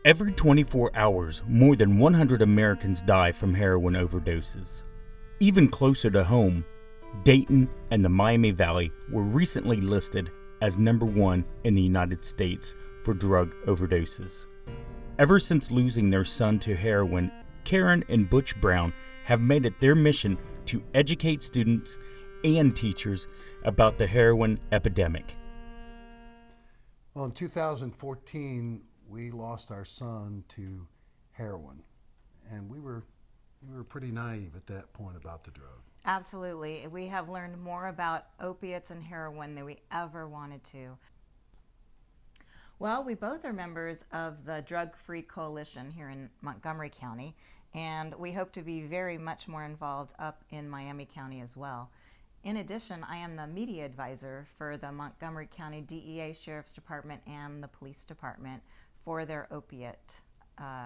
Every 24 hours, more than 100 Americans die from heroin overdoses. Even closer to home, Dayton and the Miami Valley were recently listed as #1 in the United States for drug overdoses. Ever since losing their son to heroin, Karen and Butch Brown have made it their mission to educate students and teachers about the heroin epidemic. Well, in 2014, we lost our son to heroin, and we were pretty naive at that point about the drug. Absolutely. We have learned more about opiates and heroin than we ever wanted to. Well, we both are members of the Drug Free Coalition here in Montgomery County, and we hope to be very much more involved up in Miami County as well. In addition, I am the media advisor for the Montgomery County DEA Sheriff's Department and the Police Department for their opiate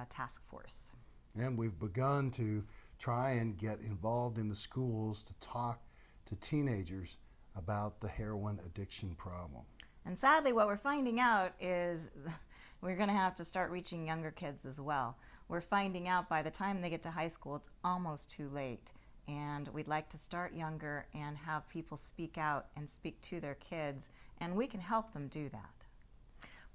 task force. And we've begun to try and get involved in the schools to talk to teenagers about the heroin addiction problem. And sadly, what we're finding out is we're going to have to start reaching younger kids as well. We're finding out by the time they get to high school, it's almost too late. And we'd like to start younger and have people speak out and speak to their kids, and we can help them do that.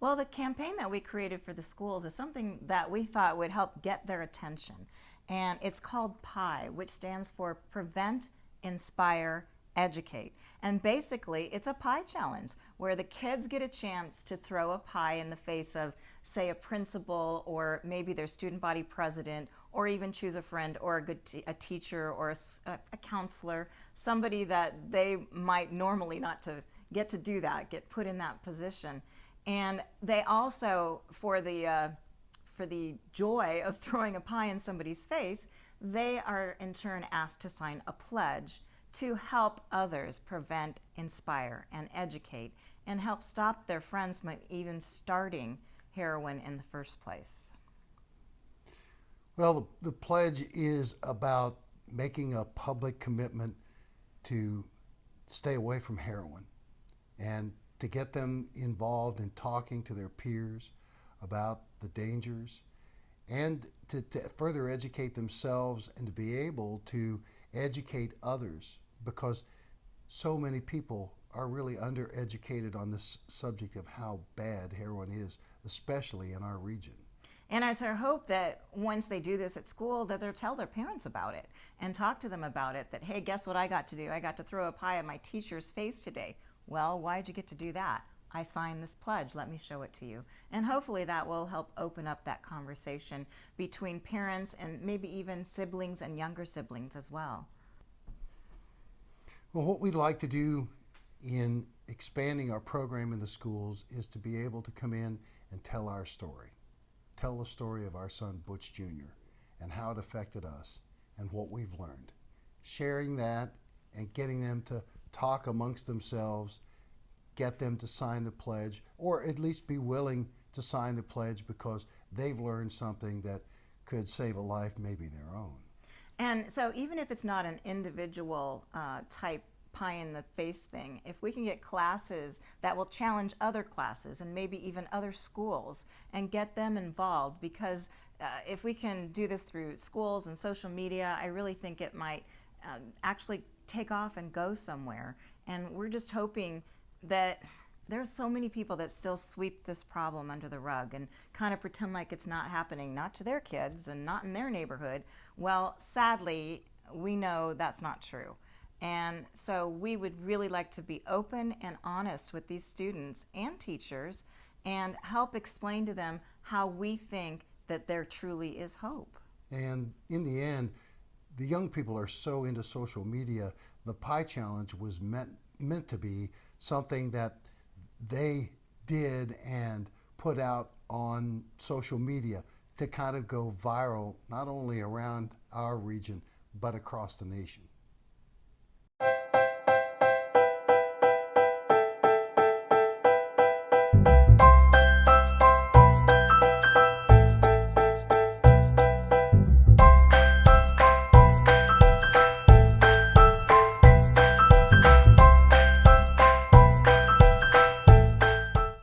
Well, the campaign that we created for the schools is something that we thought would help get their attention. And it's called PIE, which stands for Prevent, Inspire, Educate. And basically, it's a pie challenge where the kids get a chance to throw a pie in the face of, say, a principal or maybe their student body president, or even choose a friend or a teacher or a counselor, somebody that they might normally not to get to do that, get put in that position. And they also, for the joy of throwing a pie in somebody's face, they are in turn asked to sign a pledge to help others prevent, inspire, and educate, and help stop their friends from even starting heroin in the first place. Well, the pledge is about making a public commitment to stay away from heroin and to get them involved in talking to their peers about the dangers, and to further educate themselves and to be able to educate others, because so many people are really undereducated on this subject of how bad heroin is, especially in our region. And it's our hope that once they do this at school, that they'll tell their parents about it and talk to them about it, that, hey, guess what I got to do? I got to throw a pie in my teacher's face today. Well, why'd you get to do that? I signed this pledge. Let me show it to you. And hopefully that will help open up that conversation between parents and maybe even siblings and younger siblings as well. Well, what we'd like to do in expanding our program in the schools is to be able to come in and tell our story. Tell the story of our son Butch Jr. and how it affected us and what we've learned. Sharing that and getting them to talk amongst themselves, get them to sign the pledge, or at least be willing to sign the pledge because they've learned something that could save a life, maybe their own. And so even if it's not an individual type pie in the face thing, if we can get classes that will challenge other classes and maybe even other schools and get them involved, because if we can do this through schools and social media, I really think it might actually take off and go somewhere. And we're just hoping that there's so many people that still sweep this problem under the rug and kind of pretend like it's not happening, not to their kids and not in their neighborhood. Well, sadly, we know that's not true. And so we would really like to be open and honest with these students and teachers and help explain to them how we think that there truly is hope. And in the end, the young people are so into social media. The Pie Challenge was meant to be something that they did and put out on social media to kind of go viral, not only around our region, but across the nation.